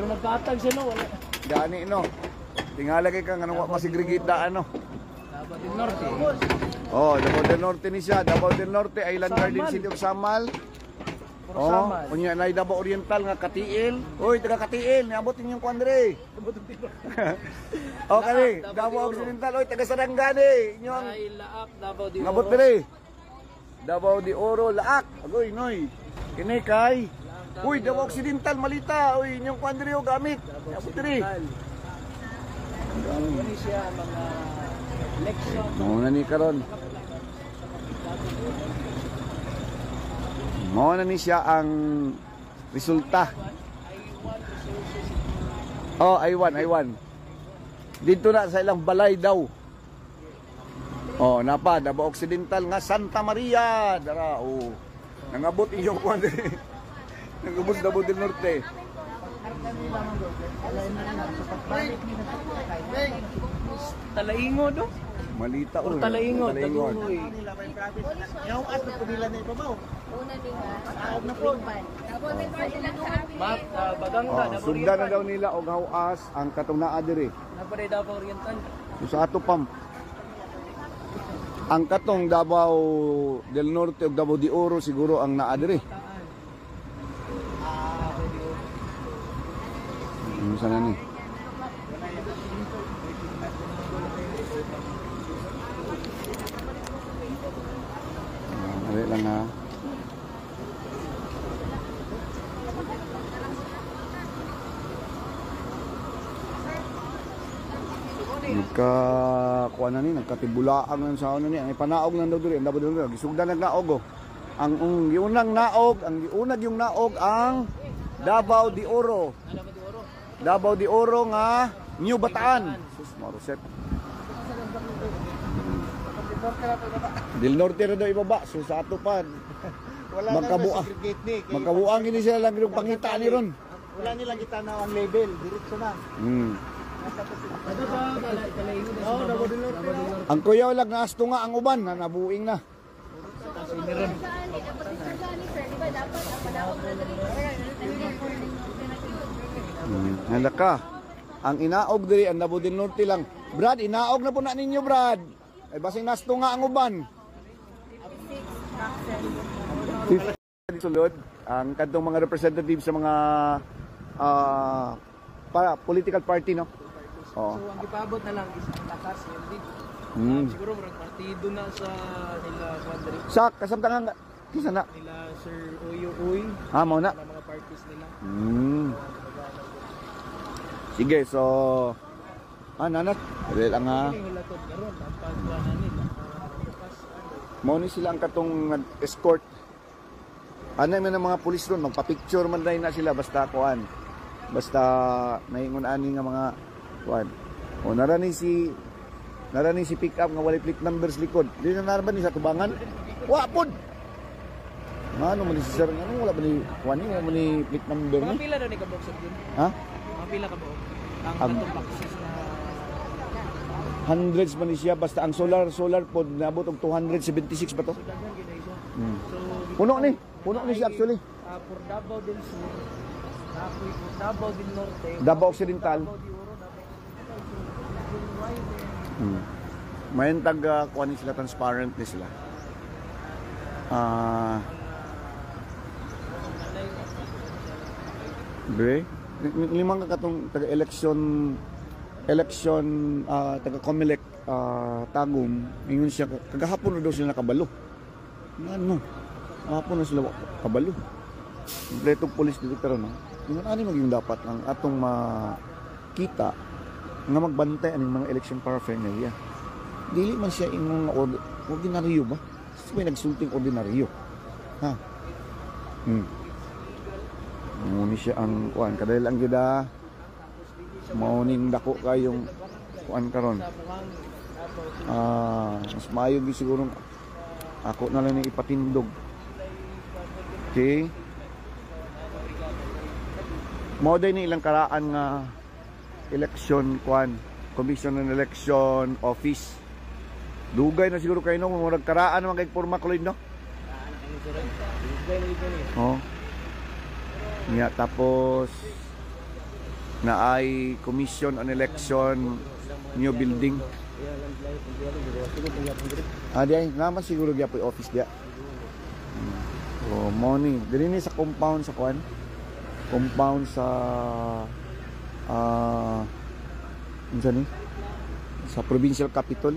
nagkatag siya, no? Wala. Gani, no? Tingala kay kang ano, masigregita, ano? Davao del Norte. Oh, Davao del Norte ni siya. Davao del Norte, Island Garden City of Samal. Oh, kunya na Davao Oriental nga Katiil. Oy, taga Katiil, niabot ninyong kuandre. Okay, Davao Occidental, oy, taga Sarangani. Inyong Laak, Davao de Oro. ngabot dire. Davao de Oro, Laak. Agoy, noy. Kini kay. Uy, Davao Occidental, Malita. Uy, inyong kuandre o gamit. Niabot dire. Ano siya mga election. Muna ni karon. Muna ni siya ang resulta. Oh, I1. Dito na sa ilang balay daw. Oh, napa Davao Occidental nga Santa Maria. Dara, oh. Nangabot iyong kuan. Nangabot Davao del Norte. Talaingo, do? Malita o. Talaingo, Taguhoy. Yung at na po nila na ipabaw. Una din ha. Saog na po. Baganga, Davao Sugdan na Oriental. daw nila og hawas ang katong naa diri. Napare Davao Oriental. Sa ato pam. Ang katong Davao del Norte ug Davao de Oro siguro ang naa diri. Sana ni. Lang ha. Kuha na ni, nagkatibulaan na sa ano ni, ang ipanaog na daw diri, ang Davao del Norte, gisugdan nagnaog oh. Ang giunang naog, ang giunag yung naog ang Davao de Oro. Davao de Oro nga New Bataan. Sus, maruset. Del Norte na daw ibaba, so sa ato pa. Magkabuang gini sila lang yung pangita ni ron. Wala nilang kita na ang label, diretso na. Ang kuyaw lang nasto nga ang uban na nabuing na. Halaka. Ang inaog diri ang Davao del Norte lang. Brad, inaog na po na ninyo, Brad. Ay basing nasto nga ang uban. Sulod ang kadtong mga representative sa mga political party, no? So ang ipabot na lang is ang lakas siguro murag partido na sa nila Quadri. Sak kasamtangan kisa na Nila Sir Uyo Uy. Mao na. Mga parties nila. Sige, so nanat. Dili lang ha. Hilatot karon ang pagkuha nila. Mao ni sila ang katong escort. Ano man ang mga pulis ron, magpa-picture man dahil na sila basta kuan. Basta naingon ani nga mga kuan. O narani si pick up nga walay plate numbers likod. Di na naraban ni sa tubangan. Wa pod. Ano man si sir ngano wala ba ni kuan ni mo ni plate number Mga ni? pila daw ni kabok sa yun. Ha? Mga pila ka ba? Ang katong boxes na Hundreds man ni siya basta ang solar pod naabot og 276 ba to? daghan gyud ay siya. So Puno ni siya actually. for Davao del Sur, for Davao del Norte, Davao Occidental. Davao de Oro, Davao. Mayon tag kuan ni sila transparent ni sila. Limang katong taga-election taga-COMELEC Tagum, ingon siya kagahapon na daw sila nakabalo. Ano? Kahapon na sila kabalo. Kompletong police director no. Ingon ani maging dapat ang atong makita nga magbantay aning mga election paraphernalia. Dili man siya ingon ordinaryo ba? May nagsulting ordinaryo. Ha? Muni siya ang kuan kadahil ang gida mauning dako kayong kuan karon. Mas maayo gi siguro ako na lang ipatindog. Okay. Mao day ni ilang karaan nga election kuan, Commission on Election Office. Dugay na siguro kayo no, murag karaan naman kay porma Kloyd no. Oh. Niya tapos na ay Commission on Election new building. Diay naman siguro diya po office diya. Oh, money. Dili ni sa compound sa kuan. Compound sa unsa ni? Sa provincial capital.